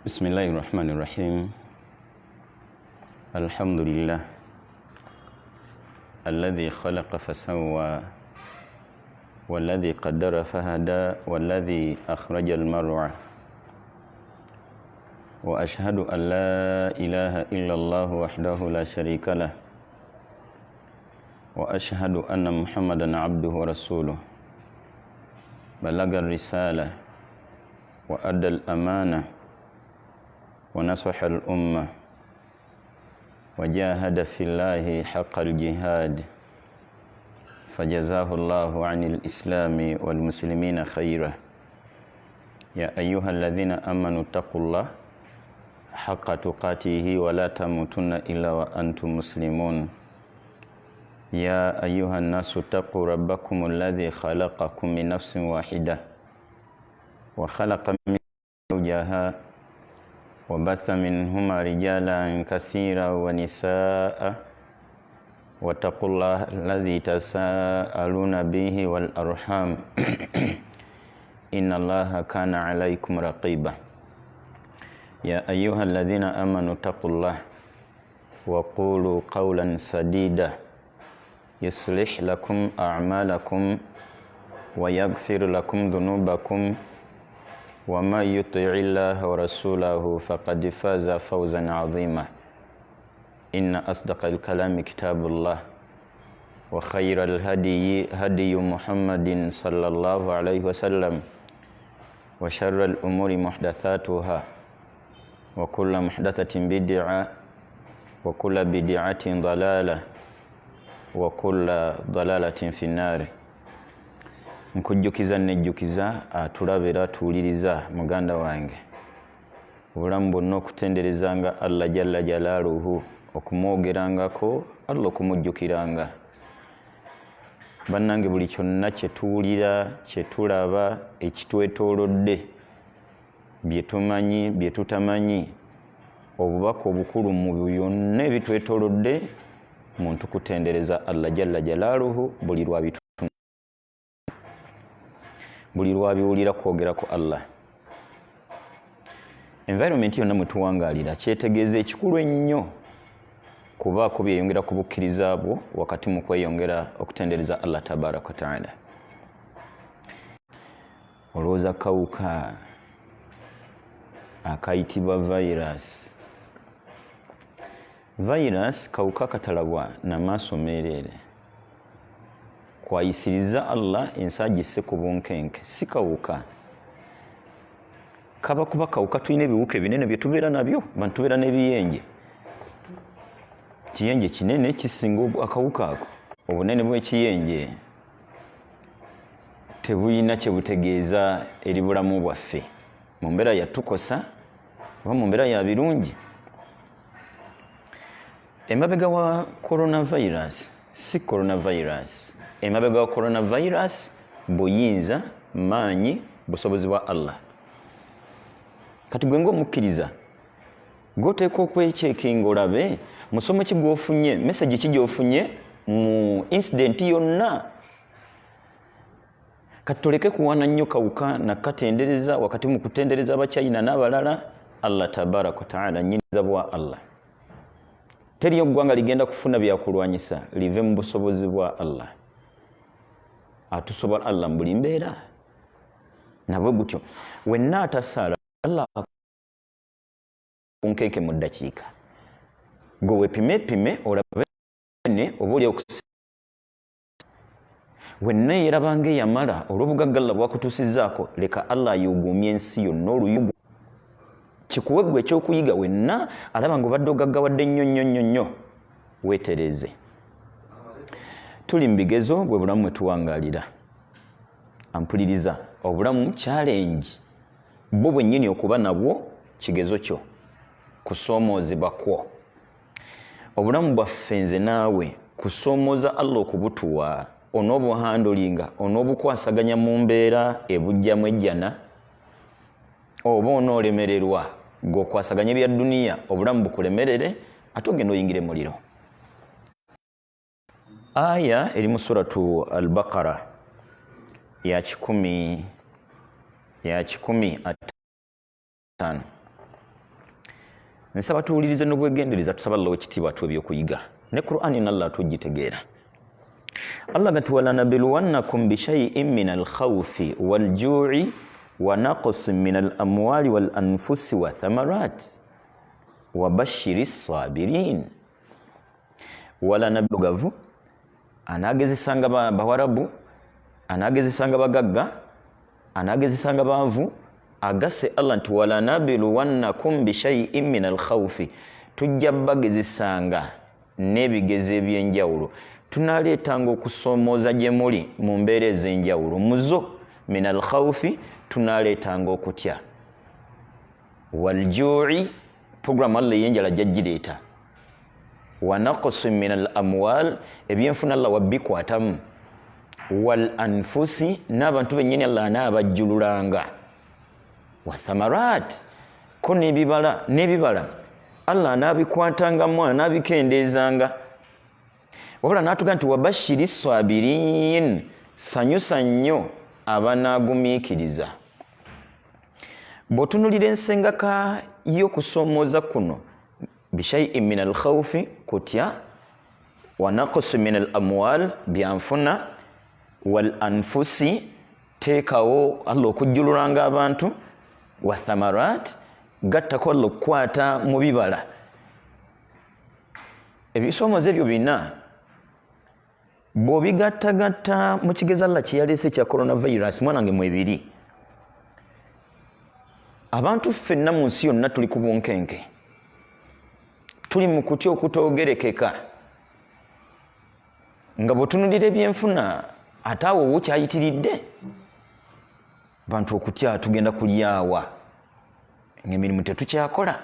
بسم الله الرحمن الرحيم الحمد لله الذي خلق فسوى والذي قدر فهدى والذي أخرج المرعى وأشهد أن لا إله إلا الله وحده لا شريك له وأشهد أن محمدا عبده ورسوله بلغ الرسالة وأدى الأمانة ونصح الأمة وجاهد في الله حق الجهاد فجزاه الله عن الإسلام والمسلمين خيرا يا أيها الذين آمنوا اتقوا الله حق تقاته ولا تموتن إلا وأنتم مسلمون يا أيها الناس اتقوا ربكم الذي خلقكم من نفس واحدة وخلق من زوجها وبث منهما رجالا كثيرا ونساء واتقوا الله الذي تساءلون به والأرحام إن الله كان عليكم رقيبا يا أيها الذين آمنوا اتقوا الله وقولوا قولا سديدا يصلح لكم أعمالكم ويغفر لكم ذنوبكم وما يطع الله ورسوله فقد فاز فوزا عظيما إن أصدق الكلام كتاب الله وخير الهدي هدي محمد صلى الله عليه وسلم وشر الأمور محدثاتها وكل محدثة بدعة وكل بدعة ضلالة وكل ضلالة في النار nkujjukiza nejjukiza atulabira tuwuliriza muganda wange obulamu bwonna okutenderezanga Allah jalla jalaaluhu okumwogerangako Allah okumujjukiranga bannange buli kyonna kyetuwulira kyetulaba ekitwetoolodde byetumanyi byetutamanyi obubaka obukulu mu byonna ebitwetoolodde muntu kutendereza Allah jalla jalaaluhu buli lwabitu buli lwabiwulira kwogera ku Allah environment yonna mwetuwangalira kyetegeeza ekikulu ennyo kubaako byeyongera ku bukkiriza bwo wakati mu kweyongera okutendereza Allah tabaraka wa taala olowooza kawuka akayitibwa virus kawuka katalabwa na maaso meerere kwayisiriza Allah ensagise ku bunkenke si kawuka kaba kuba kawuka tulina ebiwuka ebinene bye tubeera nabyo bantu tubeera n'ebiyenje kiyenje kinene kisinga akawuka ako obunene bw'ekiyenje tebulina kye butegeeza eri bulamu bwaffe mu mbeera yatukosa oba mu mbeera ya birungi emabega wa coronavirus si coronavirus emabega wa coronavirus buyinza maanyi busobozi bwa Allah kati gwe ng'omukkiriza goteeka okwekyeka olabe musomo ki gw'ofunye message ki gy'ofunye mu incident yonna kati toleke kuwaana nnyo kawuka nakatendereza wakati mu kutendereza abachina n'abalala Allah tabaraka wa taala nnyiniza bwa Allah teriyo ggwanga ligenda kufuna byakulwanyisa live mu busobozi bwa Allah atusobola Allah mbuli mbeera nabwe gutyo wenna atasaala Allah unkenke mu ddakiika gwe wepimepime olabe ne obuli okusi wenna yerabanga eyamala olw'obugagga Allah bwakutuusizzaako leka Allah ayuguumye ensi yonna oluyugu kikuwe gwe ekyokuyiga wenna alaba nga obadde ogaggawadde nnyo weetereeze tuli mu bigezo bwe bulamu mwe tuwangalira ampuliriza obulamu challenge bwo bwennyini okuba nabwo kigezo kyo kusoomoozebwa kwo obulamu bwaffe nze naawe kusoomooza Allah okubutuwa onoobuhandolinga onoobukwasaganya mu mbeera ebujjamu ejjana oba onoolemererwa ng'okwasaganya ebya duniya obulamu bukulemerere ate ogenda oyingire muliro aya eri mu suratu al-Baqara ya 10 5 nsaba tuwulirize n'obwegendereza tusaba Allah ekitiibwa atuwe ebyokuyiga ne Qur'ani nalla atugitegeera. Allah gati walanabluwannakum bishay'in min alkhawfi walju'i wa naqsin min alamwali walanfusi wathamarat wabashiri sabirin. Walanablugavu anagezesanga bawarabu, anagezesanga bagagga, anagezesanga baavu, agase Allah nti walanabluwannakum bishay'in min alkhawfi, tujja bagezesanga n'ebigezo ebyenjawulo. Tunaleetanga okusomooza gye muli mu mbeera ez'enjawulo. Muzo min alkhawfi tunaleetanga okutya. Walju'i programu Allah y'enjala gy'agireeta. Wa naqsin min alamwal ebyenfuna Allah wabbikwatamu. Wal anfusi n'abantu bennyini Allah anaabajjululanga. Wa thamarat ko n'ebibala Allah anaabikwatangamu anaabikendeezanga. Wabula n'atuga nti wabashiri sabirin, sanyusa nnyo abanaagumiikiriza. Bw'otunulira ensengaka y'okusomooza kuno bishay'in min alkhawfi kutya, wa naqsi min alamwal byanfuna, wal anfusi teekawo Allah okujjululanga abantu, wa thamarat gattako Allah okukwata mu bibala. Ebisomooza ebyo bina bw'obigattagatta mu kigezo Allah kye yaleese kya coronavirus mwanange mwebiri. Abantu ffenna mu nsi yonna tuli ku bunkenke, tuli mu kutya okutoogerekeka, nga bw'otunulira ebyenfuna ate awo wukyayitiridde. Bantu okutya tugenda kulyawa, ng'emirimu tetukyakola,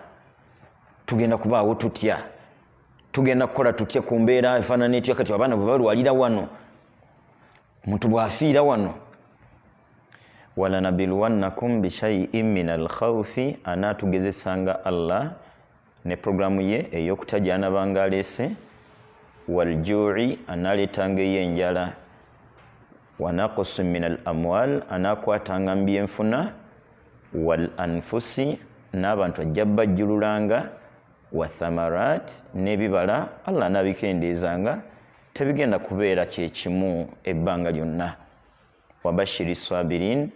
tugenda kubaawo tutya, tugenda kukola tutya ku mbeera efaanana etya kati abaana bwe balwalira wano, omuntu bw'afiira wano. Walanabluwannakum bishay'in min alkhawfi, anaatugezesanga Allah ne programu ye ey'okutya gy'anaabanga aleese. Walju'i anaaleetanga ey'enjala. Wa naqsin min alamwal anaakwatanga mu byenfuna. Wal anfusi n'abantu ajja bajjululanga. Wa thamarat n'ebibala Allah anaabikendeezanga, tebigenda kubeera kyekimu ebbanga lyonna. Wabashiri sabirin,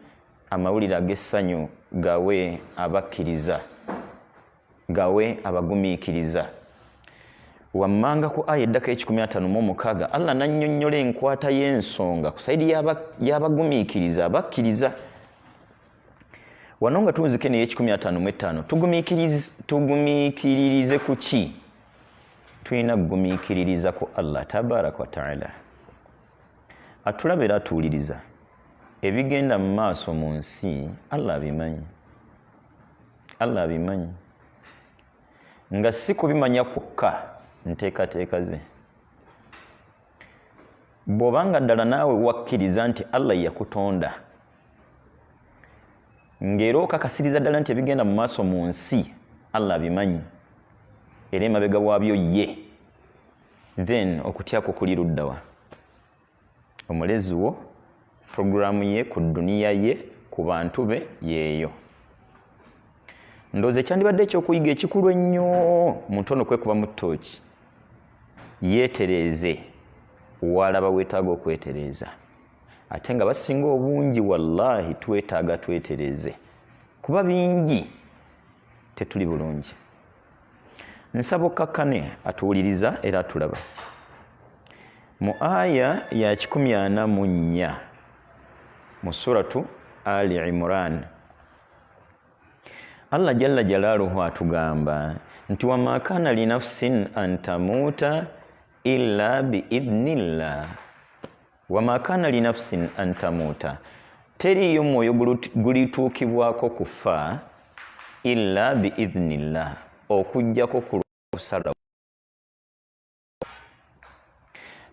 amawulire ag'essanyu gawe abakkiriza, gawe abagumiikiriza. Wammanga ku aya eddaka e156 Allah nannyonnyola enkwata y'ensonga ku sayidi y'abagumiikiriza, abakkiriza. Wano nga tunzike n'eye155 tugumiikiririze ku ki? Tulina kugumiikiririza ku Allah tabaraka wa ta'ala. Atulabira atuwuliriza ebigenda mu maaso mu nsi Allah abimanyi. Allah abimanyi. Nga si kubimanya kwokka nteekateeka ze. Bw'obanga ddala naawe wakkiriza nti Allah yakutonda, ng'era okakasiriza ddala nti ebigenda mu maaso mu nsi Allah abimanyi era emabega waabyo ye, then okutyako kuli luddawa? Omulezi wo, programu ye ku duniya ye, ku bantu be yeeyo. Ndowooza ekyandibadde ekyokuyiga ekikulu ennyo mu ntono kwekuba mu ttooki. Yeetereeze walaba weetaaga okwetereeza. Ate nga basinga obungi wallahi twetaaga twetereeze, kuba bingi tetuli bulungi. Nsaba okkakkane atuwuliriza era atulaba mu aya ya 144 mu suratu Ali Imran. Allah jalla jalaaluhu atugamba nti wama kana linafsin an tamuuta illa biidhnillah. Wama kana linafsin an tamuuta, teriyo mwoyo gulituukibwako kufa illa biidhnillah, okujjako kusala.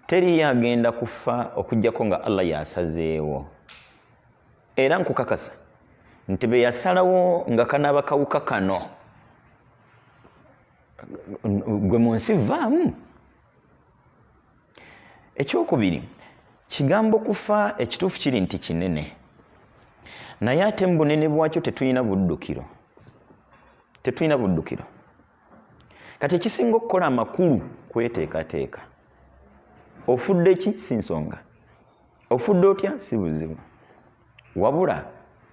Teriyo agenda kufa okujjako nga Allah yasazeewo. Era nkukakasa nti be yasalawo nga kanaaba kawuka kano gwe mu nsi vaamu. Ekyokubiri, kigambo kufa ekituufu kiri nti kinene, naye ate mu bunene bwakyo tetulina buddukiro. Tetulina buddukiro. kati ekisinga okukola amakulu kweteekateeka. Ofudde ki si nsonga, ofudde otya si buzibu, wabula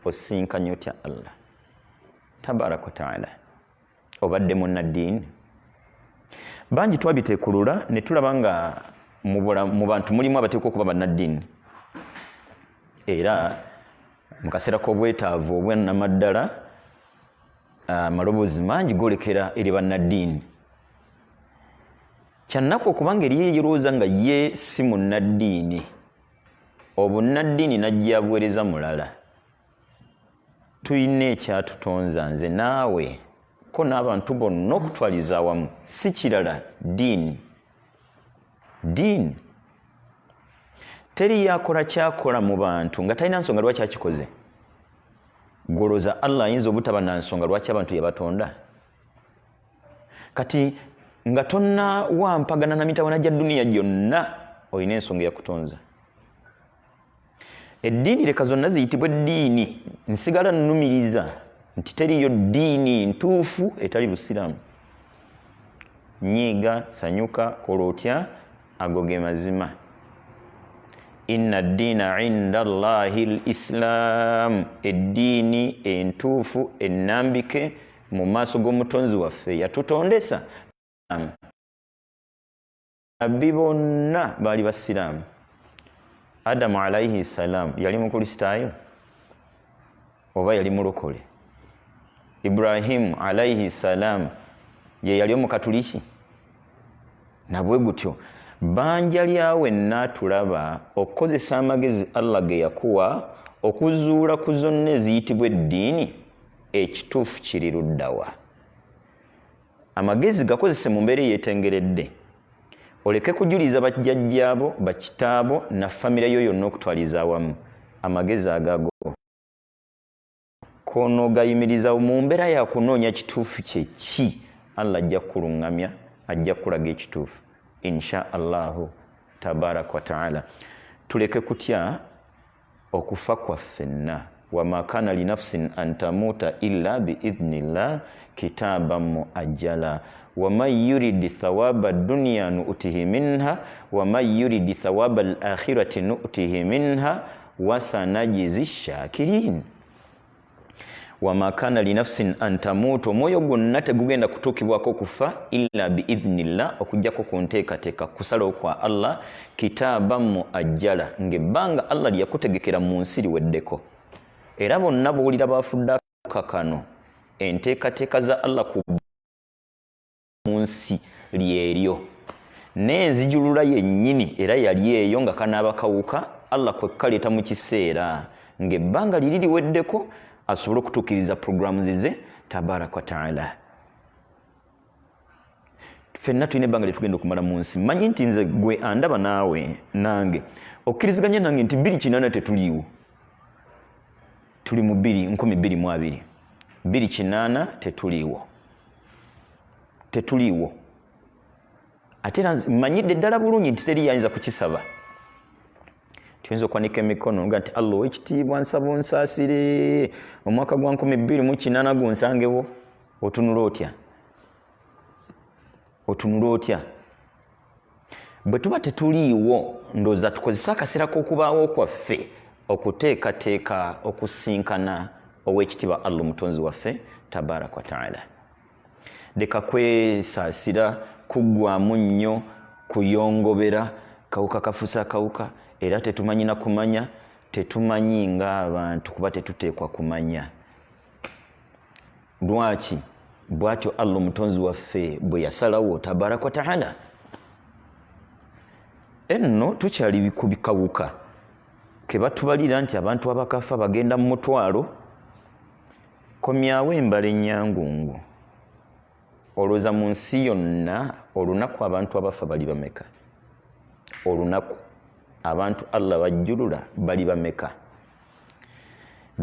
osinkanye otya Allah tabaraka wa taala. Obadde munnaddiini. Bangi twabitekulula ne tulaba nga mu bantu mulimu abateekwa okuba bannaddiini, era mu kaseera k'obwetaavu obwannamaddala amaloboozi mangi golekera eri bannaddiini. Kyannaku okubanga eriyo eyirowooza nga ye si munnaddiini, obunnaddiini najja abuweereza mulala. Tuyina ekyatutonza nze naawe ko n'abantu bonna okutwaliza awamu, si kirala ddiini. Ddiini teri yakola kyakola mu bantu nga talina nsonga lwaki akikoze. Goloza Allah ayinza obutaba na nsonga lwaki abantu yabatonda. Kati nga tonna wampagana na mitawana gya duniya gyonna olina ensonga yakutonza. Eddiini leka zonna ziyitibwa eddiini, nsigala nnumiriza nti teriyo ddiini ntuufu etali Busiraamu. Nyiiga, sanyuka, kola otya, ago ge mazima. Inna ddiina inda Allahi l-Islaam, eddiini entuufu ennambike mu maaso g'omutonzi waffe yatutondesa. Abbi bonna baali Basiraamu. Adamu alayhi salam yali mukristaayo oba yali mulokole? Ibrahimu alayhi salam ye yali omukatuliki? Nabwe gutyo banja lyawe natulaba okukozesa amagezi Allah ge yakuwa okuzuula ku zonna eziyitibwa eddiini, ekituufu kiri luddawa. Amagezi gakozese mu mbeera yeetengeredde. Oleke kujuliza bajjajjaabo, bakitaabo na famire yo yonna okutwaliza awamu. Amagezi agago kono gayimiriza mu mbeera ya kunoonya kituufu kye ki, Allah ajja kuluŋŋamya, ajja kulaga ekituufu insha Allahu tabaraka wa taala. Tuleke kutya okufa kwaffenna. Wama kana linafsin an tamuta illa biidhnillah kitaban muajjala waman yuridi thawaba dunya nu'tihi minha waman yuridi thawaba al-akhirati nu'tihi minha wasanajizi shakirin. Wama kana linafsin an tamuta, omwoyo gwonna tegugenda kutuukibwako okufa illa biidhnillah, okujjako ku nteekateeka kusalawo kwa Allah, kitaban muajjala, ng'ebbanga Allah lyakutegekera mu nsi liweddeko. Era bonna bowulira bafudde akakano enteekateeka za Allah ku mu nsi lyeryo, n'enzijulula yennyini era yali eyo nga kanaaba kawuka Allah kwe kaleeta mu kiseera ng'ebbanga liri liweddeko asobole okutuukiriza programs ze tabaraka wa taala. Ffenna tulina ebbanga lyetugenda okumala mu nsi. Manyi nti nze gwe andaba naawe nange okkiriziganya nange nti 2008 tetuliiwo. Tuli mu 2022. 2008 tetuliiwo. Ate manyidde ddala bulungi nti teri yayinza kukisaba. Tuyinza okwanika emikono nga nti Allah ow'ekitiibwa nsaba onsaasire, omwaka gwa 2008 gunsangewo. Otunula otya? Otunula otya? Bwe tuba tetuliiwo ndowooza tukozesa akaseera k'okubaawo kwaffe okuteekateeka okusinkana ow'ekitiibwa Allah omutonzi waffe tabaraka wa taala. Leka kwesaasira, kuggwamu nnyo, kuyongobera, kawuka kafuusa akawuka. Era tetumanyi na kumanya, tetumanyi ng'abantu kuba tetuteekwa kumanya. Lwaki? Bw'atyo Allah omutonzi waffe bwe yasalawo tabaraka wa taala. Enno tukyali ku bikawuka ke batubalira nti abantu abakafa bagenda mu mutwalo. Komyawo embala ennyangungu. Olowooza mu nsi yonna olunaku abantu abafa bali bameka? Olunaku abantu Allah bajjulula bali bameka?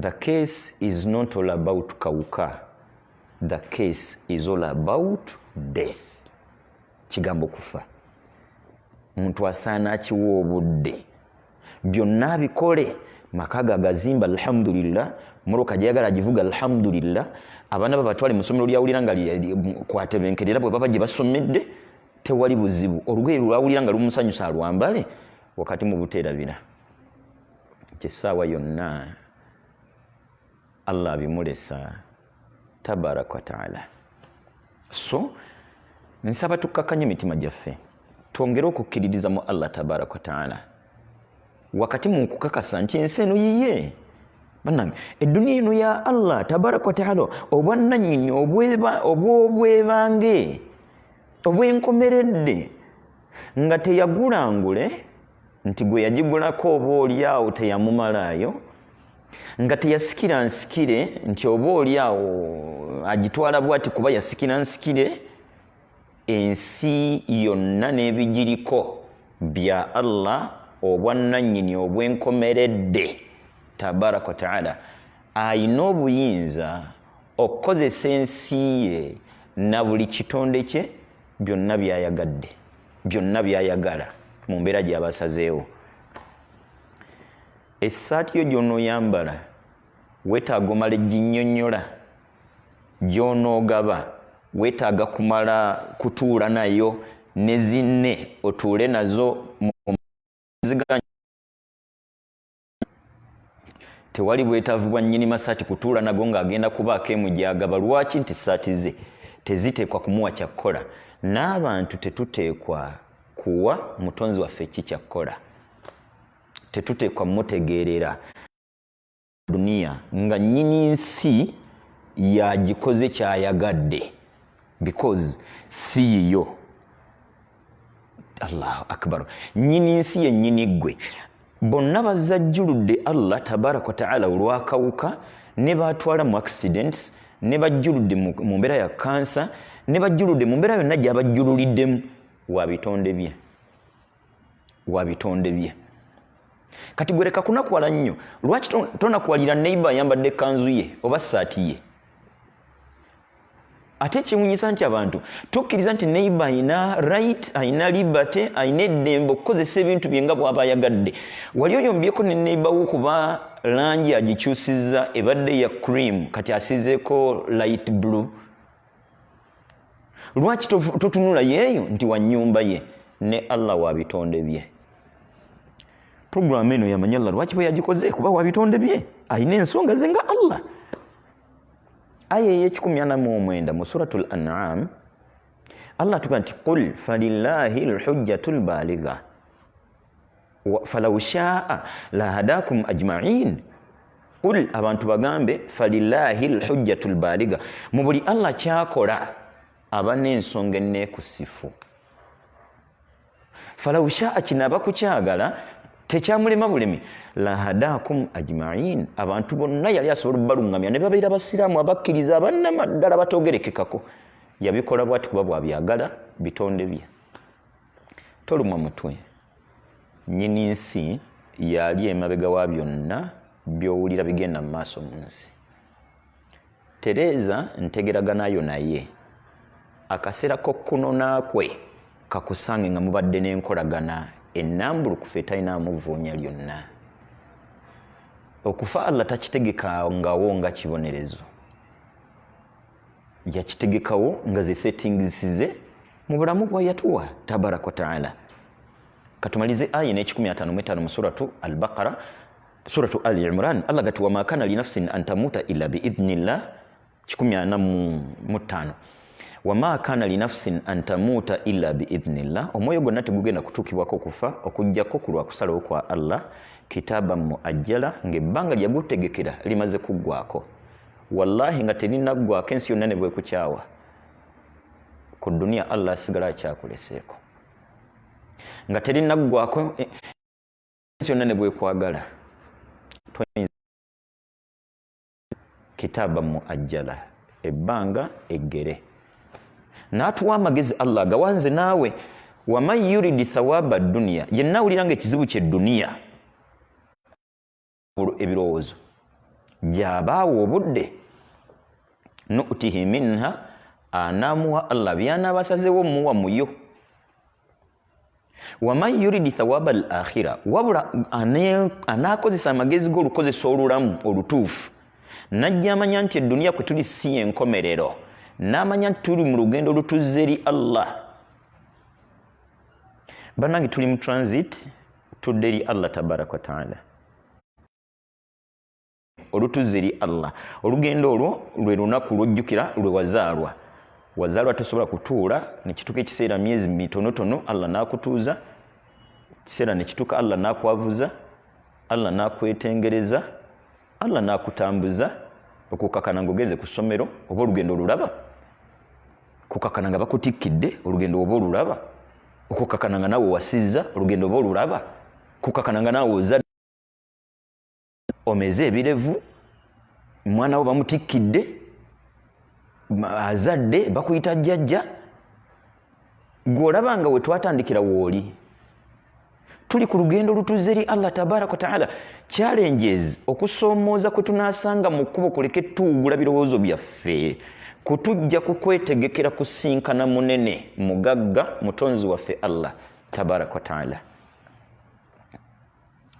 The case is not all about kawuka. The case is all about death. Kigambo kufa. Muntu asaana akiwa obudde byonna bikole makaga gazimba alhamdulillah muroka jagala agivuga alhamdulillah abana babatwale musomero lyawulira nga kwatebenkerera bwe baba gye basomedde tewali buzibu olugoye lwawulira nga lumusanyusa alwambale wakati mu buteerabira kyessaawa yonna Allah bimulesa tabaraka wa taala. So nsaba tukkakanye emitima gyaffe twongere okukkiririza mu Allah tabaraka wa taala wakati mu kukakasa nti ensi eno yiye bannange eddunia eno ya Allah tabaraka wa taala obwannannyini obwobwebange obwenkomeredde nga teyagulangule nti gwe yagigulako oba oliawo teyamumalaayo nga teyasikira nsikire nti oba oliawo agitwala bwati kuba yasikira nsikire. Ensi yonna n'ebigiriko bya Allah obwannannyini obwenkomeredde tabaraka wa taala ayina obuyinza okukozesa ensi ye na buli kitonde kye byonna byayagadde byonna byayagala mu mbeera gy'abasazeewo. Essaati yo gy'onooyambala weetaaga omala eginnyonnyola gy'onoogaba weetaaga kumala kutuula nayo ne zinne otuule nazo muziganya. Tewali bwetaavu bwa nnyini masaati kutuula nago ng'agenda kubaako emu gy'agaba. Lwaki? Nti saati ze teziteekwa kumuwa kyakkola. N'abantu tetuteekwa kuwa mutonzi waffe ki kyakkola. Tetuteekwa mutegeerera dunia nga nnyini nsi yagikoze kyayagadde because si yiyo. Allahu akbar. Nnyini nsi ye nnyini ggwe. Bonna bazajjuludde Allah tabaraka wa taala olwakawuka ne batwala mu accidents ne bajjuludde mu mbeera ya kansa ne bajjuludde mu mbeera yonna gy'abajjululiddemu wa bitonde bye. Kati gwe leka kunakwala nnyo. Lwaki tonakwalira neighbor ayambadde ekkanzu ye oba ssaati ye? Ate kiwunyisa nti abantu tukkiriza nti neighbor ayina right, ayina liberty, ayina eddembe okukozesa ebintu bye nga bw'aba ayagadde. Wali oyombyeko ne neighbor wo kuba langi agikyusizza ebadde ya cream kati asizeeko light blue. Lwaki totunula yeeyo nti wa nnyumba ye? Ne Allah wa bitonde bye. Programu eno yamanya Allah lwaki bwe yagikoze kuba wa bitonde bye. Ayina ensonga ze nga Allah. Aya y'ekikumu mu suratul An'am Allah tuga nti qul falillahi alhujjatul baligha falaw sha'a lahadakum ajma'in. Qul abantu bagambe falillahi alhujjatul baligha mu buli Allah kyakola aba n'ensonga enneekusifu. Falaw sha'a kinaba kukyagala tekyamulema bulemi lahadakum ajma'in abantu bonna yali asobola okubalungamya ne babeera basiraamu abakkiriza abannamaddala batoogerekekako. Yabikola bwati kuba bwabyagala bitonde bye. Tolumwa mutwe. Nnyini nsi yali emabega wa byonna by'owulira bigenda mu maaso mu nsi. Tereeza ntegeraganayo naye akaseera k'okkunona kwe kakusange nga mubadde n'enkolagana ennambulukufu etalina amuvuunya lyonna. Okufa Allah takitegekангаwo nga kibonerezo. Yakitegekawo nga ze settings ze mu bulamu bwa yatuwa tabaraka wa taala. Katumalize aya n'ekikumi-ataano mu suratu al-Baqara, suratu al-Imran. Allah gati wama kana li nafsin an tamuta illa bi idhnillah 45. Wama kana li nafsin an tamuta illa bi idhnillah. Omwoyo gwonna tegugenda kutuukibwako kufa okujjako ku lwa kusalawo kwa Allah kitaba muajjala ng'ebbanga lyagutegekera limaze kuggwako. Wallahi nga terinaggwako ensi yonna ne bwekukyawa ku dunia Allah asigala akyakuleseeko. Nga terinaggwako ensi yonna ne bwekwagala kitaba muajjala ebbanga eggere. N'atuwa amagezi Allah gawanze naawe. Waman yuridi thawaba dunia yenna awulira nga ekizibu ky'edduniya ebirowoozo gy'abaawa obudde nu'tihi minha anaamuwa Allah by'anaabasazeewo muwa muyo. waman yuridi thawaba al akhira wabula anakozesa amagezi g'olukozesa olulamu olutuufu najja amanya nti edduniya kwe tuli si enkomerero n'amanya nti tuli mu lugendo olutuzza eri Allah. Bannange tuli mu transit tudde eri Allah tabaraka wa taala, olutuzza eri Allah. Olugendo olwo lwe lunaku lwojjukira lwe wazaalwa tosobola kutuula nekituuka ekiseera myezi mitonotono Allah n'akutuuza, ekiseera nekituuka Allah n'akwavuza, Allah n'akwetengereza, Allah n'akutambuza okukakana ng'ogeze ku ssomero oba olugendo olulaba, kukakana nga bakutikkidde olugendo oba olulaba, okukakana nga naawe wasizza olugendo oba olulaba, kukakana nga naawe ozadde omeze ebirevu, mwana wo bamutikkidde, azadde bakuyita jjajja, gw'olaba nga we twatandikira wooli. Tuli ku lugendo olutuzza eri Allah tabaraka wa taala. Challenges okusoomooza kwe tunaasanga mu kkubo kuleke tuwugula birowoozo byaffe, kutujja kukwetegekera kusinkana munene mugagga mutonzi waffe Allah tabaraka wa taala.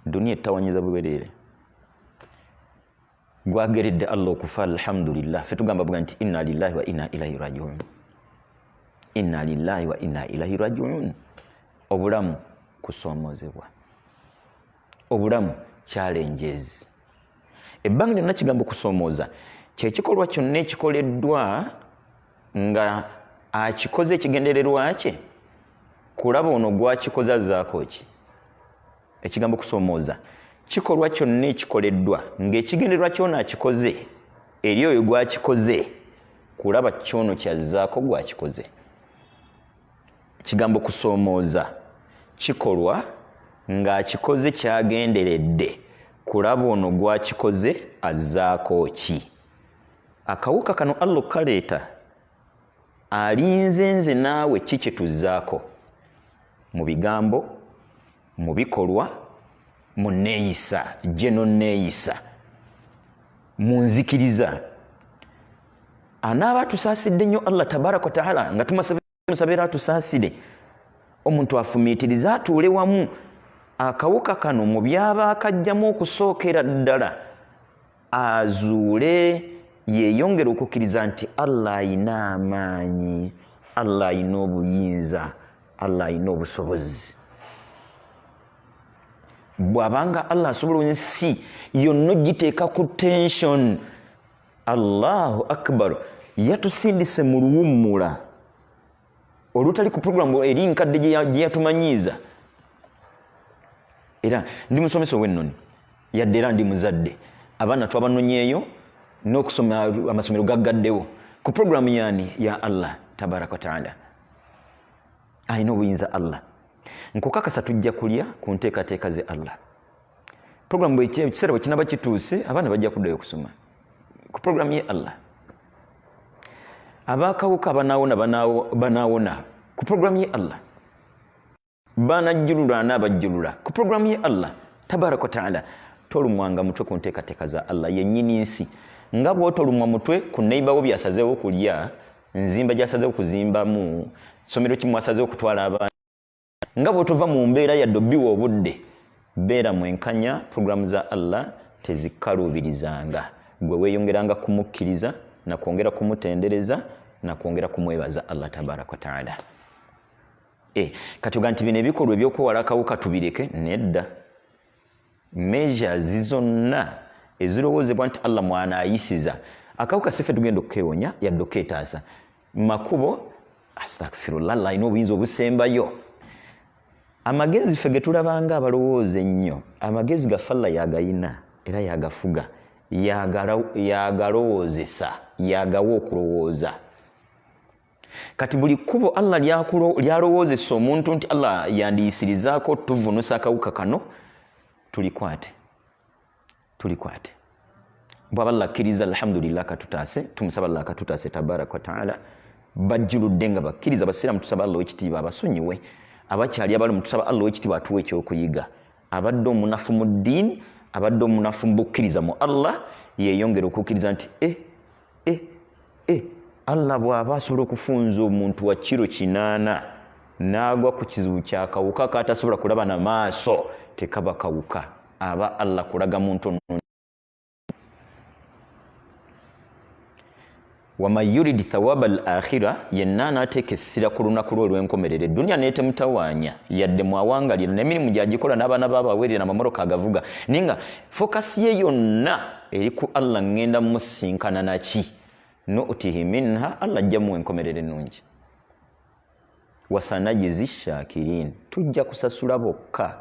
Duniya etawanyiza bubereere, gwageredde Allah okufa alhamdulillah. Ffe tugamba bwa nti inna lillahi wa inna ilaihi rajiun, inna lillahi wa inna ilaihi rajiun. Obulamu kusoomoozebwa, obulamu challenges. Ebbanga lyonna kigambo kusoomooza kyekikolwa kyonna ekikoleddwa nga akikoze ekigendererwa kye kulaba ono gwakikoze azaako ki. Ekigambo kusoomooza kikolwa kyonna ekikoleddwa ng'ekigendererwa kyona akikoze eri oyo gwakikoze kulaba kyono kyazzaako gwakikoze. Ekigambo kusoomooza kikolwa ng'akikoze kyagenderedde kulaba ono gwakikoze azzaako ki. Akawuka kano Allah kaleeta alinze nze naawe ki kye tuzzaako mu bigambo, mu bikolwa, mu neeyisa, geno neeyisa, mu nzikiriza. Anaaba atusaasidde nnyo Allah tabaraka wa taala nga tumusabira atusaasire, omuntu afumiitiriza atuule wamu. Akawuka kano mu byaba akajjamu okusookera ddala azuule yeeyongera okukkiriza nti Allah ayina amaanyi, Allah ayina obuyinza, Allah ayina obusobozi. Bw'abanga Allah asobola ensi yonna ogiteeka ku tension, Allahu akbar, yatusindise mu luwummula olutali ku programu eri nkadde gye yatumanyiiza. Era ndi musomesa w'ennoni yadde era ndi muzadde, abaana twabanonyeeyo n'okusoma amasomero gaggaddewo ku programu yaani ya Allah tabaraka wa taala. Ayina obuyinza Allah. Nkukakasa tujja kulya ku nteekateeka ze Allah. Programu ekiseera bwe kinaba kituuse abaana bajja kuddayo okusoma ku programu ye Allah. Abaakawuka banaawona ku programu ye Allah. Banajjulula n'abajjulula ku programu ye Allah tabaraka wa taala. Tolumwanga mutwe ku nteekateeka za Allah yennyini nsi. Nga bw'otolumwa mutwe ku neighbor wo byasazeewo kulya, nzimba gyasazeewo kuzimbamu, somero kimu asazeewo kutwala abaana, nga bw'otova mu mbeera yadde obbiwa obudde, beera mwenkanya programu za Allah tezikkaluubirizanga. Gwe weeyongeranga kumukkiriza na kwongera kumutendereza na kwongera kumwebaza Allah tabaraka wa taala. Kati oga nti bino ebikolwa eby'okwewala akawuka tubireke? Nedda. Measures zonna ezirowoozebwa nti Allah mwanaayisiza akawuka siffe tugenda okukeewonya yadde okkeetaasa. Makubo astaghfirullah, Allah alina obuyinza obusembayo. Amagezi ffe ge tulabanga abalowooza ennyo, amagezi gaffe Allah yagayina era yagafuga, yagalowoozesa, yagawa okulowooza. Kati buli kkubo Allah lyalowoozesa omuntu nti Allah yandiyisirizaako tuvunusa akawuka kano, tulikwate. Bw'aba Allah akkiriza alhamdulillah katutaase, tumusaba Allah katutaase tabaraka wa taala. Bajjuludde nga bakkiriza basiraamu tusaba Allah w'ekitiibwa abasonyiwe, abakyali abali mutusaba Allah w'ekitiibwa atuwe ekyokuyiga. Abadde omunafu mu ddiini, abadde omunafu mu bukkiriza mu Allah, yeeyongera okukkiriza nti Allah bw'aba asobola okufunza omuntu wa kiro 8 n'agwa ku kizibu kya kawuka katasobola kulaba na maaso tekaba kawuka aba Allah kulaga muntu ono. Waman yurid thawaba al-akhira yenna anateekesera ku lunaku lw'enkomerero eddunya neetemutawaanya yadde mwawangalira n'emirimu gyagikola n'abaana baabaweerera n'amamotoka agavuga ninga fokasi ye yonna eri ku Allah ngenda musinkana naki nu'tihi minha Allah ajjamu enkomerero ennungi wasanajizi shakirin tujja kusasula bokka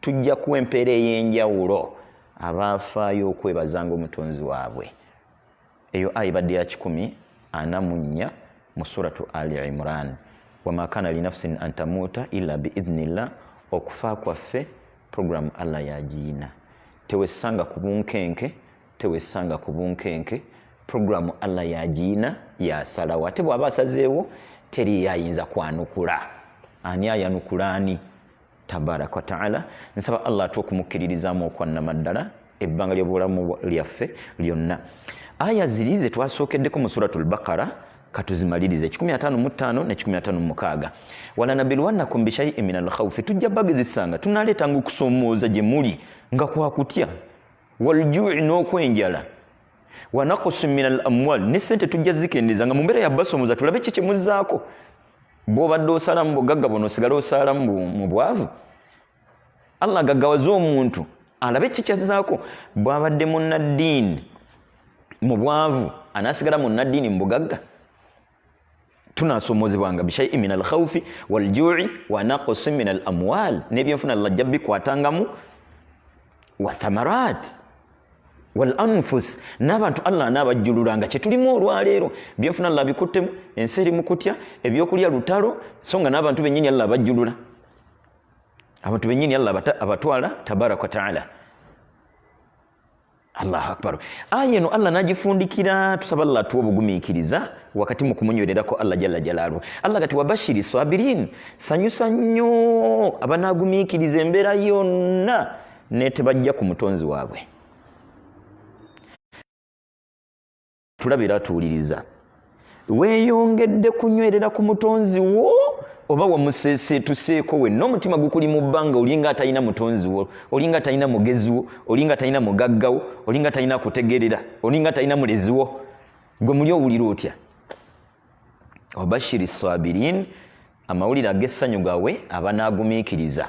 tujja kuwa empeera ey'enjawulo abaafaayo okwebazanga omutonzi waabwe. Eyo ayibadde ya 144 mu suratu Ali Imran. Wama kana li nafsin an tamuta illa biidhnillah, okufa kwaffe program Allah yagiina. Tewesanga ku bunkenke program Allah yagiina yasalawo. Ate bw'aba asazeewo teri yayinza kwanukula. Ani ayanukulaani? Tabaraka wa ta'ala. Nsaba Allah okumukkiririzaamu okwannamaddala ebbanga ly'obulamu lyaffe lyonna. Aya zirize twasookeddeko mu suratul Baqara katuzimalirize 155 ne 156. Wala nabilwannakum bishay'in min al-khawfi, tujja bagezisanga tunaleetanga okusomooza gye muli nga kwakutya walju'i n'okwenjala wa naqsin min al-amwal, ne sente tujja zikendezanga mu mbeera ya basomooza tulabe kiki muzzaako. Bw'obadde osalamu bugagga buno osigala osalamu mu bwavu. Allah agaggawaza omuntu alabe kiki azzaako. Bw'abadde munnaddiini mu bwavu anasigala munnaddiini mu bugagga. Tunasomoozebwanga bishay'in min al-khawfi wal-ju'i wa naqsin min al-amwal, n'ebyenfuna Allah ajja bikwatangamu wa thamarat wal-anfus, n'abantu Allah anaabajjululanga kye tulimu olwaleero. Byenfuna Allah bikuttemu, ensi eri mu kutya, ebyokulya lutalo, so nga n'abantu bennyini Allah abajjulula. Abantu bennyini Allah abatwala tabaraka wa ta'ala. Allahu akbar. Aya eno Allah nagifundikira, tusaba Allah atuwe obugumiikiriza wakati mu kumunywererako Allah jalla jalaaluhu. Allah gati wabashiri sabirin, sanyusa nnyo abanaagumiikiriza embeera yonna netebajja ku mutonzi waabwe. Tulabira tuwuliriza weeyongedde kunywerera ku mutonzi wo oba wamuseeseetuseeko wenna omutima gukuli mu bbanga, olinga atalina mutonzi wo, olinga atalina mugezi wo, olinga atalina mugagga wo, olinga atalina kutegerera, olinga atalina mulezi wo, gwe muli owulira otya? Wabashiri sabirin, amawulire ag'essanyu gawe abanaagumiikiriza.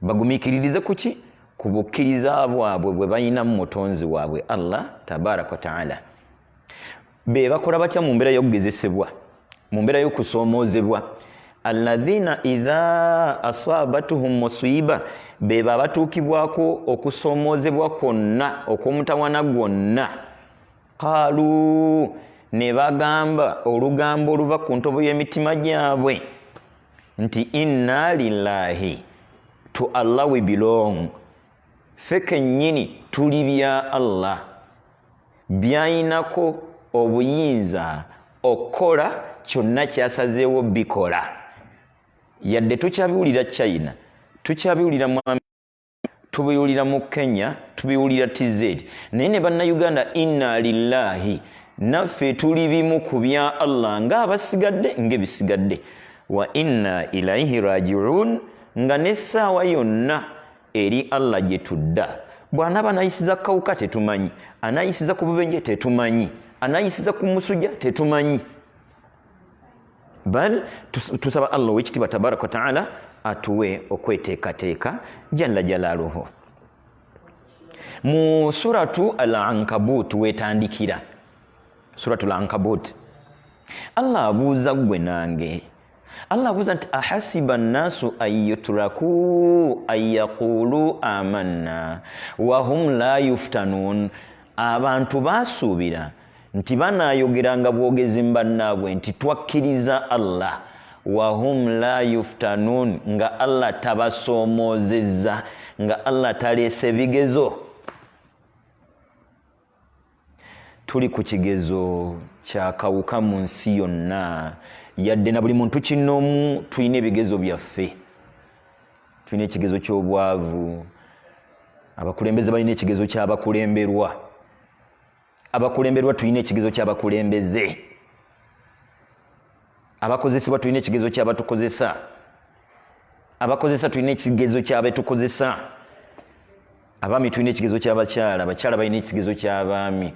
Bagumiikiririze ku ki? Ku bukkiriza bwabwe bwe balina mu mutonzi waabwe Allah tabaraka wa ta'ala. Be bakola batya mu mbeera y'okugezesebwa, mu mbeera y'okusoomoozebwa? Alladhina idha asabatuhum musiba, be babatuukibwako okusoomoozebwa kwonna okw'omutawana gwonna. Qaalu, ne bagamba olugambo oluva ku ntobo y'emitima gyabwe nti inna lillahi, to Allah we belong. Ffe kennyini tuli bya Allah, byayinako obuyinza okukola kyonna kyasazeewo bikola. Yadde tukyabiwulira China, tukyabiwulira mu Amerika, tubiwulira mu Kenya, tubiwulira TZ, naye ne bannayuganda inna lillahi, naffe tuli bimu ku bya Allah ng'abasigadde ng'ebisigadde. Wa inna ilaihi raji'un, nga n'essaawa yonna eri Allah gye tudda. Bw'anaaba anayisiza kawuka tetumanyi, anayisiza ku bubenje tetumanyi, anayisiza ku musujja tetumanyi. Bal tusaba Allah w'ekitiibwa tabaraka wa ta'ala atuwe okweteekateeka jalla jalaaluhu. Mu suratu al-Ankabut wetandikira, suratu al-Ankabut, Allah abuuza gwe nange. Allah abuuza nti ahasiba nnaasu an yutraku an yaqulu amanna wa hum la yuftanun, abantu baasuubira nti banaayogeranga bwogezi mu bannaabwe nti twakkiriza Allah, wa hum la yuftanun, nga Allah tabasoomoozezza, nga Allah taleese bigezo. Tuli ku kigezo kya kawuka mu nsi yonna, yadde na buli muntu kinoomu tulina ebigezo byaffe. Tulina ekigezo ky'obwavu, abakulembeze balina ekigezo ky'abakulemberwa, abakulemberwa tulina ekigezo ky'abakulembeze. abakozesebwa tulina ekigezo ky'abatukozesa, abakozesa tulina ekigezo ky'abetukozesa, abaami tulina ekigezo ky'abakyala, abakyala balina ekigezo ky'abaami,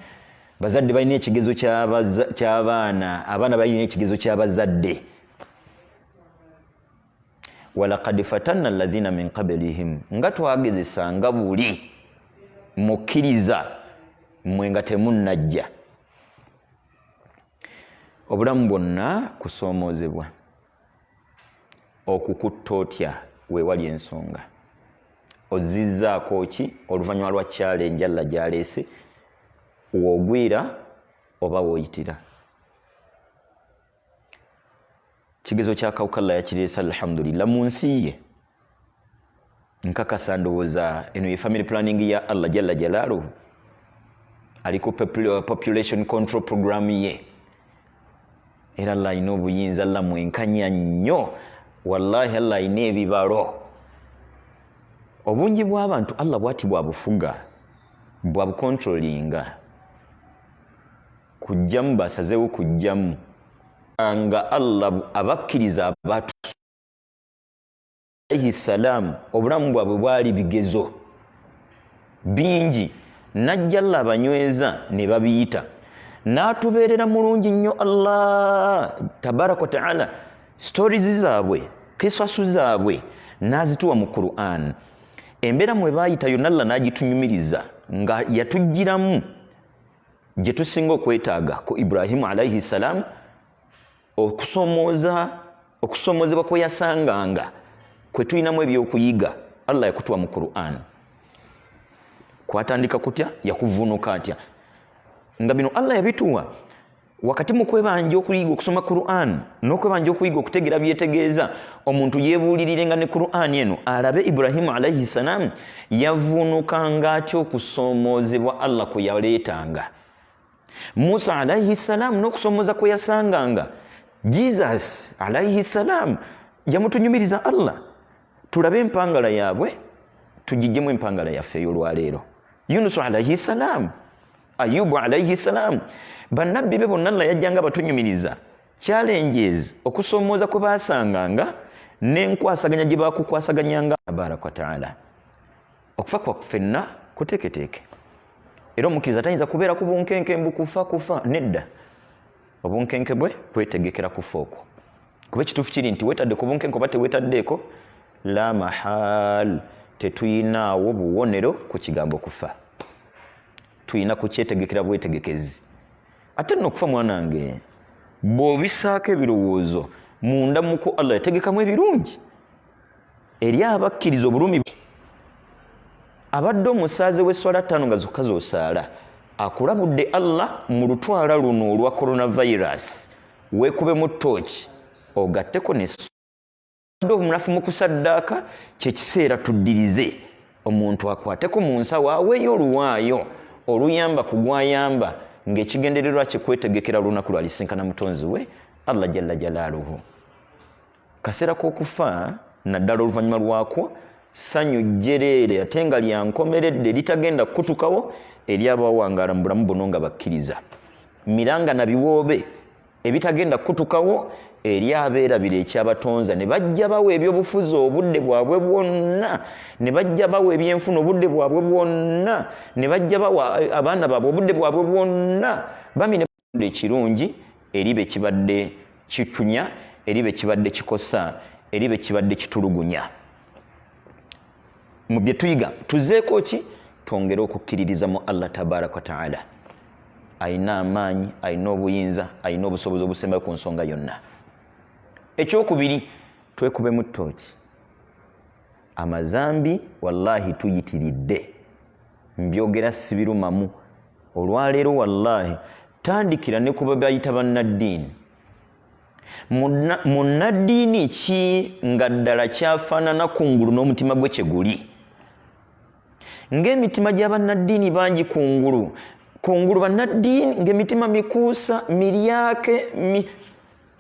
bazadde balina ekigezo ky'abaana, abaana balina ekigezo ky'abazadde. walaqad fatanna alladhina min qablihim, nga twagezesanga buli mukkiriza mmwe nga temunnajja. Obulamu bwonna kusoomoozebwa, okukutta otya weewali ensonga, ozizzaako ki oluvannyuma lwa challenge Allah gy'aleese, woogwira oba wooyitira. Kigezo kya kawukalla yakireesa alhamdulillah mu nsi ye. Nkakasa ndowooza eno ye family planning ya Allah jalla jalaaluhu, aliko population control program ye, era Allah alina obuyinza, Allah mwenkanya nnyo, wallahi Allah alina ebibalo. Obungi bw'abantu Allah bw'ati bwabufuga, bwabukontrolinga, kujjamu basazeewo kujjamu, nga Allah abakkiriza abatu alayhi salam obulamu bwabwe bwali bigezo bingi, najja Allah abanyweza ne babiyita, n'atubeerera mulungi nnyo Allah tabaraka wa taala. Stories zaabwe, kisasu zaabwe n'azituwa mu Quran. Embeera mwe baayita yonna Allah n'agitunyumiriza, nga yatugiramu gye tusinga okwetaaga ku Ibrahimu alayhi salam, okusomoozebwa kwe yasanganga kwe tulinamu ebyokuyiga. Allah yakutuwa mu Quran. Kwatandika kutya, yakuvunuka atya, nga bino Allah yabituwa wakati mu kwebanja okuyiga okusoma Quran n'okwebanja okuyiga okutegera byetegeeza. Omuntu yeebuulirirenga ne Quran eno alabe Ibrahimu alayhi salam yavunukanga atya okusoomoozebwa Allah kwe yaleetanga. Musa alayhi salam n'okusomooza kwe yasanganga. Jesus alayhi salam yamutunyumiriza Allah. Tulabe empangala yaabwe, tugijjemu empangala yaffe ey'olwaleero. Yunus alayhi salam, Ayubu alayhi salam, bannabbi be bonna Allah yajjanga batunyumiriza. Challenges okusoomooza kwe baasanganga n'enkwasaganya gye baakukwasaganyanga tabaraka wa taala. Okufa kwa ffenna kuteeketeeke, era omukkiriza tayinza kubeera ku bunkenke mbu kufa nedda. Obunkenke bwe bwetegekera kufa okwo, kuba ekituufu kiri nti weetadde ku bunkenke oba teweetaddeeko, la mahal, tetuyinaawo buwonero ku kigambo kufa, tuyina kukyetegekera bwetegekezi. Ate nno okufa mwanange bw'obisaako ebirowoozo munda muko Allah yategekamu ebirungi eri abakkiriza obulumi. Abadde omusaaze w'esswala 5 nga zokka z'osaala, akulabudde Allah mu lutwala luno olwa coronavirus, weekubemu tooki ogatteko n'esswala. Omunafu mu kusaddaaka kye kiseera tuddirize omuntu akwateko mu nsawo aweeyo oluwaayo oluyamba kugwayamba, ng'ekigendererwa kye kwetegekera lunaku lwalisinkana mutonzi we Allah jalla jalaaluhu. Kaseera k'okufa naddala oluvannyuma lwakwo ssanyu jjereere ate nga lyankomeredde litagenda kutukawo eri abawangaala mu bulamu buno nga bakkiriza. Miranga na biwoobe ebitagenda kutukawo eri abeerabira ekyabatonza, ne bajja bawa ebyobufuzi obudde bwabwe bwonna, ne bajja bawa ebyenfuna obudde bwabwe bwonna, ne bajja bawa abaana baabwe obudde bwabwe bwonna, bamine ekirungi eri be kibadde kitunya, eri be kibadde kikosa, eri be kibadde kitulugunya. Mu bye tuyiga tuzeeko ki? Twongere okukkiririza mu Allah tabaraka wa taala. Ayina amaanyi, ayina obuyinza, ayina obusobozi obusembayo ku nsonga yonna. Ekyokubiri, twekubemu ttooki. Amazambi wallahi tuyitiridde, mbyogera sibirumamu. Olwaleero wallahi tandikira ne kuba bayita bannaddiini. Munnaddiini ki nga ddala kyafaanana kungulu n'omutima gwe kye guli? Ng'emitima gy'abannaddiini bangi kungulu bannaddiini ng'emitima mikuusa, miryake,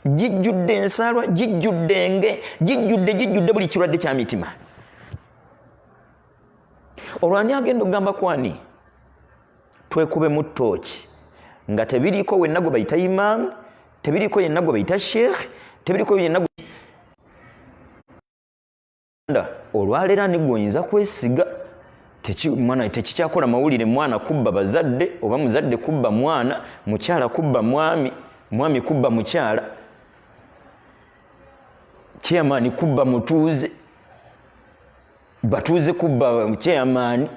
gijjudde ensaalwa, gijjudde buli kirwadde kya mitima. Olwani agenda okugamba kwani? Twekubemu ttooki nga tebiriiko wenna gwe bayita imam, tebiriiko yenna gwe bayita sheekh, tebiriko yenna olwaleero ni goyinza kwesiga mwana tekikyakola mawulire mwana kubba bazadde oba muzadde kubba mwana mukyala kubba mwami kubba mukyala chairman kubba mutuuze batuuze kubba chairman.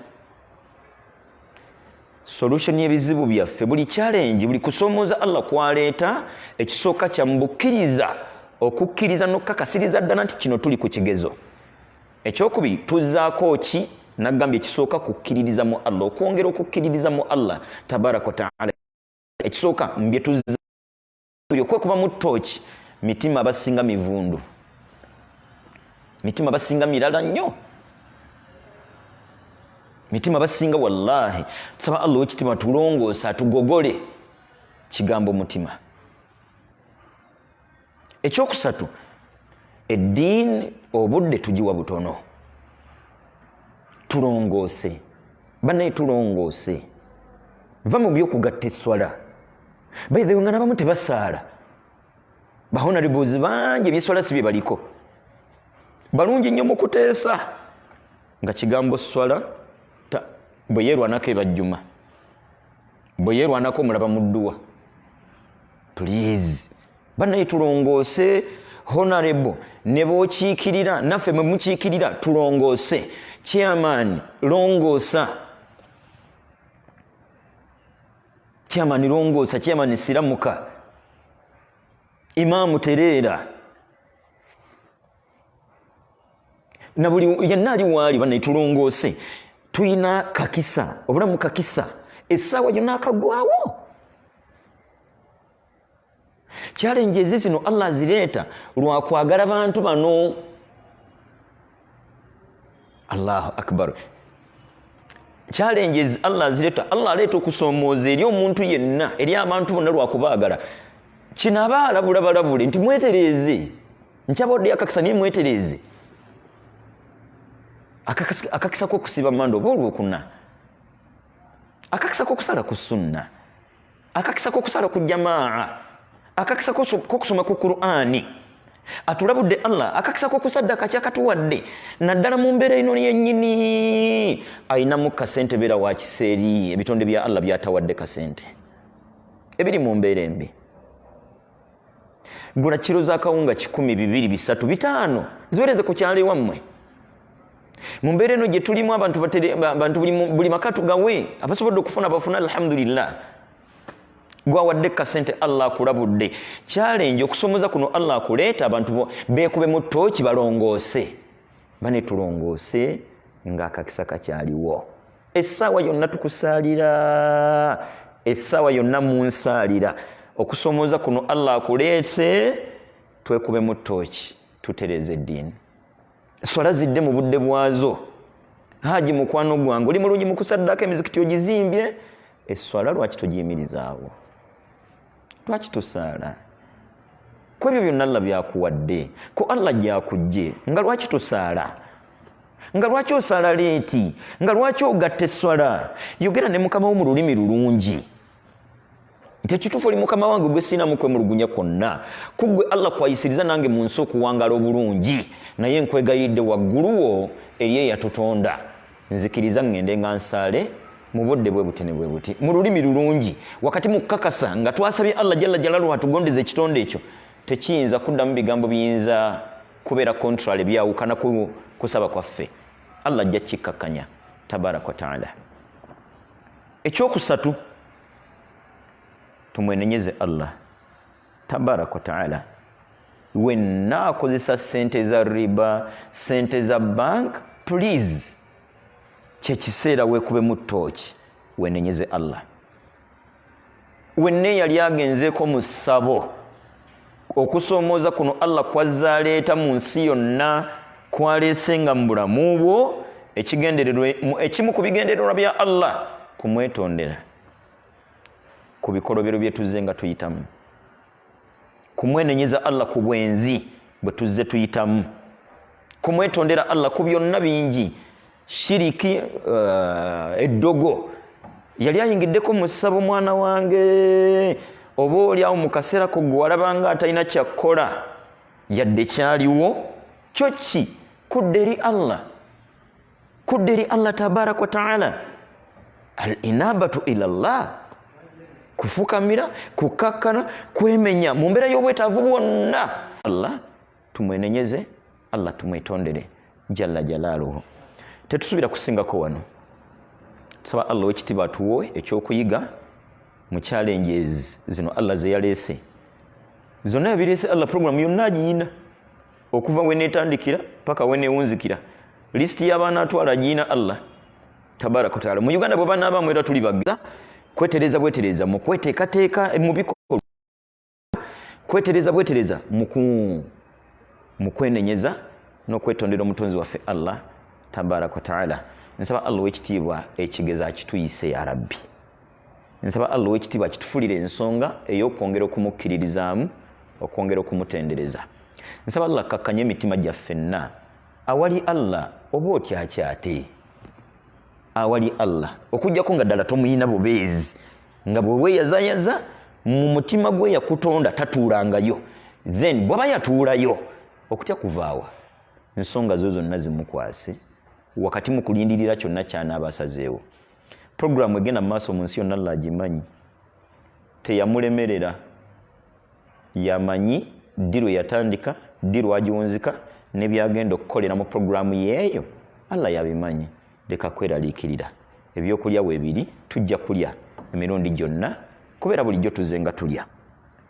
Solution y'ebizibu byaffe buli challenge buli kusomooza Allah kwaleeta ekisooka kya mbukkiriza okukkiriza n'okkakasiriza ddala nti kino tuli ku kigezo. Ekyokubiri tuzzaako ki nagambye ekisooka kukkiririza mu Allah okwongera okukkiririza mu Allah tabaraka wa ta'ala. Ekisooka mbye tuzza buli okwekuba mu ttooki mitima abasinga mivundu, mitima abasinga mirala nnyo, mitima basinga wallahi tusaba Allah ekitima tulongoosa tugogole kigambo mutima. Ekyokusatu eddiini obudde tugiwa butono, tulongoose bannaye tulongoose va mu byokugatta esswala. Baithe nga n'abamu tebasaala bahonaribozi bangi ebyeswala si bye baliko balungi nnyo mu kuteesa nga kigambo swala bwe yeerwanako ebajjuma bwe yeerwanako mulaba mudduwa. Please bannaye tulongoose honorable ne bookiikirira naffe mwe mukiikirira tulongoose. Chairman longoosa, chairman longoosa, chairman siramuka, imaamu tereera na buli yenna ali waali bannaye tulongoose. Tuyina kakisa obulamu kakisa essaawa yonna akagwawo. Challenges zino Allah azireeta lwakwagala bantu bano. Allahu akbar. Challenges Allah azireeta, Allah aleeta okusoomooza eri omuntu yenna eri abantu bonna lwakubaagala. Kino abaalabula balabule nti mwetereeze nkyabodde akakisa naye mwetereeze. Akakisa k'okusiba mando oba olwokuna, akakisa k'okusala ku sunna, akakisa k'okusala ku jamaa, akakisa k'okusoma ku Qur'ani. Atulabudde Allah akakisa k'okusaddaka kyakatuwadde naddala mu mbeera eno yennyini ayinamu kasente beera wa kiseeri. Ebitonde bya Allah byatawadde kasente ebiri mu mbeera embi. Gula kiro za kawunga 100, 200, 300, 5 ziwereze ku kyalo ewammwe. Mu mbeera eno gye tulimu abantu buli maka tugawe, abasobodde okufuna bafuna alhamdulillah. Gwawadde kasente Allah akulabudde. Challenge okusomoza kuno Allah akuleeta abantu beekube mu ttooki balongoose. Bane tulongoose ng'akakisa kakyaliwo. Essaawa yonna tukusaalira, essaawa yonna munsaalira. Okusomoza kuno Allah akuleetse twekube mu ttooki tutereeze eddiini. Swala zidde mu budde bwazo. Haji mukwano gwange oli mulungi mu kusaddaka emizikiti ogizimbye. Esswala lwaki togiyimirizaawo? Lwaki tusaala? Ku ebyo byonna Allah byakuwadde, ko Allah gyakujje, nga lwaki tusaala? Nga lwaki osaala leeti? Nga lwaki ogatta esswala? Yogera ne Mukama wo mu lulimi lulungi. Nti ekituufu oli Mukama wange gwe sinamu kwemulugunya kwonna. Kuggwe Allah kwayisiriza nange mu nsi okuwangala obulungi. Naye nkwegayidde wagguluwo eri eyatutonda. Nzikiriza ngende nga nsaale mu budde bwe buti ne bwe buti mu lulimi lulungi wakati mu kukakasa nga twasabye Allah jalla jalaluhu atugondeze ekitonde ekyo. Tekiyinza kuddamu bigambo biyinza kubeera contrary byawukana kusaba kwaffe. Allah ajja kikkakkanya tabaraka wa ta'ala. Ekyokusatu tumwenenyeze Allah tabaraka wa ta'ala. Wenna akozesa sente za riba, sente za bank, please kyekiseera weekube mu ttooki wenenyeze Allah. Wenna yali agenzeeko mu ssabo okusoomooza kuno Allah kwazza aleeta mu nsi yonna kwaleese nga mu bulamu bwo ekimu ku bigendererwa bya Allah kumwetondera ku bikolobero bye tuzze nga tuyitamu, kumwenenyeza Allah ku bwenzi bwe tuzze tuyitamu, kumwetondera Allah ku byonna bingi. Shiriki eddogo yali ayingiddeko mu ssabo mwana wange, oba oli awo mu kaseera ko gwe walabanga atalina kyakkola yadde kyaliwo kyo ki kudde eri Allah tabaraka wa taala. Al inabatu ila Allah, kufukamira, kukakkana, kwemenya mu mbeera y'obwetaavu bwonna. Allah tumwenenyeze, Allah tumwetondere jalla jalaaluhu. Tetusubira kusingako wano. Tusaba Allah w'ekitiibwa atuwe ekyokuyiga mu challenges zino Allah ze yaleese. Zonna yabireese Allah, program yonna agiyina okuva we neetandikira paka we neewunzikira. Listi y'abaana atwala agiyina Allah tabaraka wa taala. Mu Uganda bwe banaabaamu era tuli bagga kwetereeza mu kweteekateeka mu bikolwa, kwetereeza mu kwenenyeza n'okwetondera omutonzi waffe Allah tabaraka wa taala. Nsaba Allah w'ekitiibwa ekigeza akituyise ya Rabbi. Nsaba Allah w'ekitiibwa akitufulire ensonga ey'okwongera okumukkiririzaamu, okwongera okumutendereza. Nsaba Allah akakkanye emitima gyaffenna awali Allah oba otyakyate, awali Allah okujjako nga ddala tomuyina bubeezi, nga bwe weeyazayaza mu mutima gwe yakutonda tatuulangayo, then bw'aba yatuulayo okutya kuvaawa. Ensonga zo zonna zimukwase wakati mu kulindirira kyonna ky'anaaba asazeewo. Programu egenda mu maaso mu nsi yonna Allah agimanyi, teyamulemerera, yamanyi ddi lwe yatandika, ddi lwagiwunzika ne byagenda okukolera mu programu yeeyo. Allah yabimanyi. Leka kweraliikirira. Ebyokulya weebiri tujja kulya emirundi gyonna kubeera bulijjo tuzenga tulya.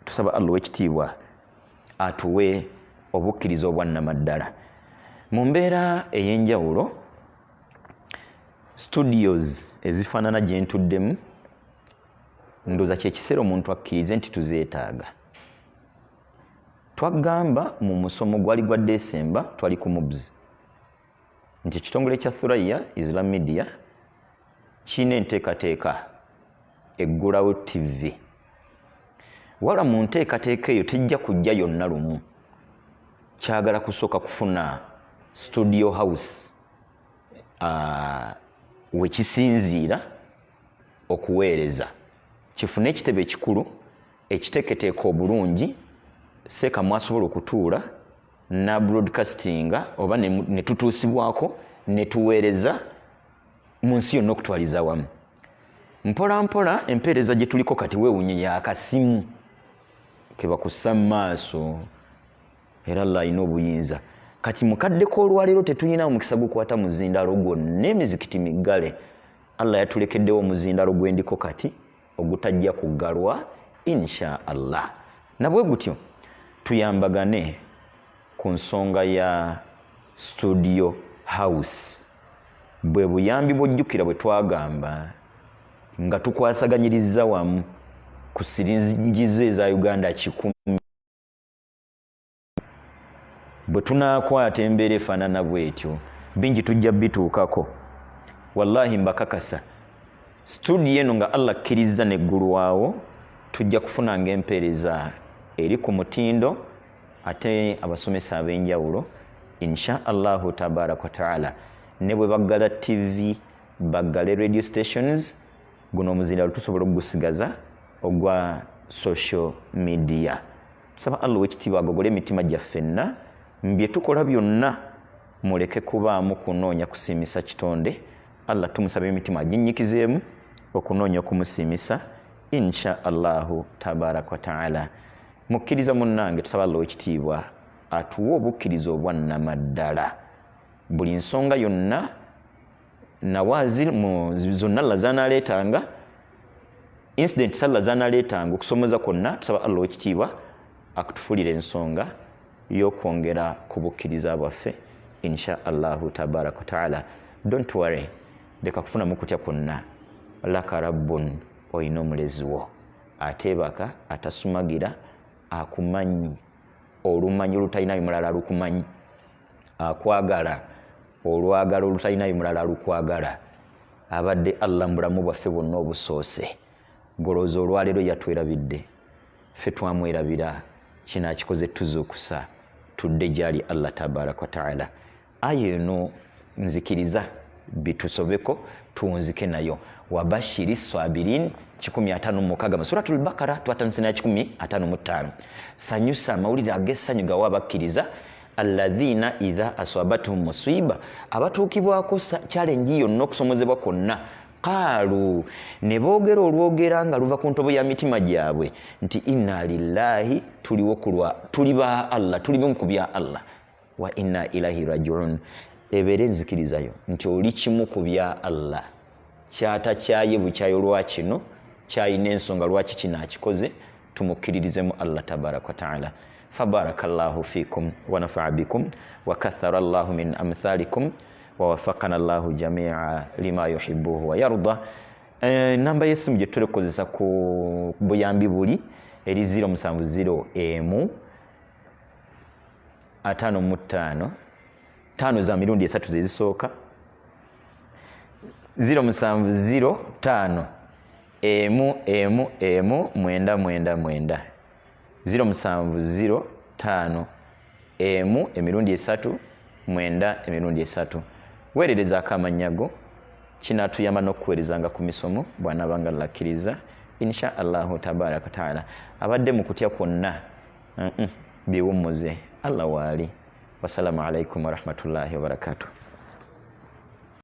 Tusaba Allah w'ekitiibwa atuwe obukkiriza obwannamaddala. Mu mbeera ey'enjawulo, studios ezifaanana gye ntuddemu ndowooza kyekiseera omuntu akkirize nti tuzeetaaga. Twagamba mu musomo gwali gwa Desemba twali ku MUBS nti ekitongole kya Thurayya Islam Media kiina enteekateeka eggulawo TV. Wala mu nteekateeka eyo tejja kujja yonna lumu. Kyagala kusooka kufuna studio house wekisinziira okuweereza, kifune ekitebe ekikulu ekiteeketeeka obulungi, seeka mwasobola okutuula na broadcastinga oba ne tutuusibwako ne tuweereza mu nsi yonna okutwaliza wamu. Mpola mpola empeereza gye tuliko kati weewunye yakasimu ke bakussa Maaso, era Allah alina obuyinza. Kati mukaddeko olwaleero tetulina omukisa gukwata muzindalo gwonna emizikiti miggale. Allah yatulekeddewo omuzindalo gwendiko kati ogutajja kuggalwa insha Allah. Nabwe gutyo tuyambagane ku nsonga ya studio house. Bwe buyambi bw'ojjukira bwe twagamba nga tukwasaganyiriza wamu ku siringizo eza Uganda 10. Bwe tunaakwata embeera efaanana bwetyo bingi tujja bituukako. Wallahi mbakakasa studio eno nga Allah akkiriza neggulwawo tujja kufuna ng'empeereza eri ku mutindo ate abasomesa ab'enjawulo insha Allahu tabaraka wa taala. Ne bwe baggala TV baggale radio stations, guno omuzindalo tusobola okugusigaza ogwa social media. Tusaba Allah w'ekitiibwa agogole emitima gyaffenna, mbye tukola byonna muleke kubaamu kunoonya kusiimisa kitonde. Allah tumusaba emitima aginnyikizeemu okunoonya okumusiimisa insha Allahu tabaraka wa taala. Mukkiriza munnange tusaba Allah w'ekitiibwa atuwe obukkiriza obwannamaddala. Buli nsonga yonna nawaazi mu zonna Allah zaanaaleetanga, incident Allah zaanaaleetanga okusomeza kwonna, tusaba Allah w'ekitiibwa akutufulira ensonga y'okwongera ku bukkiriza bwaffe insha Allahu tabaraka wa taala. Don't worry, leka kufunamu kutya kwonna. Laka rabbun, oyina omulezi wo ateebaka, atasumagira, akumanyi, olumanyi olutalinayo mulala alukumanyi, akwagala, olwagala olutalinayo mulala alukwagala. Abadde Allah mulamu bwaffe bwonna obusoose. Golooza olwaleero yatwerabidde, ffe twamwerabira, kino akikoze tuzuukusa, tudde gyali Allah tabaraka wa taala. Ayo eno nzikiriza bitusobeko tuwunzike nayo. Wabashiri sabirin 156 mu suratul Baqara twatandise na 155. Sanyusa amawulire ag'essanyu gawa abakkiriza alladhina idha aswabatuhum musiba, abatuukibwako challenge yonna okusomozebwa kwonna, qaalu ne boogera olwogera nga luva ku ntobo ya mitima gyabwe nti inna lillahi, tuli ba Allah, tuli bomu ku bya Allah, wa inna ilahi rajiun, ebeere nzikirizayo nti oli kimu ku bya Allah, kyata kyaye bukyayo lwakino, kyayina ensonga lwaki kino akikoze, tumukkiririzemu Allah tabaraka wa ta'ala. Fabarakallahu fikum wa nafa'a bikum wa kathara Allahu min amthalikum wa wafaqana Allahu jami'a lima yuhibbuhu wa yarda. Namba yesimu gye tulekozesa ku buyambi buli eri 070 55 5 za mirundi 3 zezisooka 070 mwenda 070 emirundi 3 mwenda emirundi 3. Weerereza akamanyago kinatuyamba n'okuweerezanga ku misomo bw'anaabanga lakkiriza insha Allahu tabaraka taala. Abadde mu kutya kwonna biwummuze Allah waali. Wassalamu alaikum warahmatullahi wabarakatuh.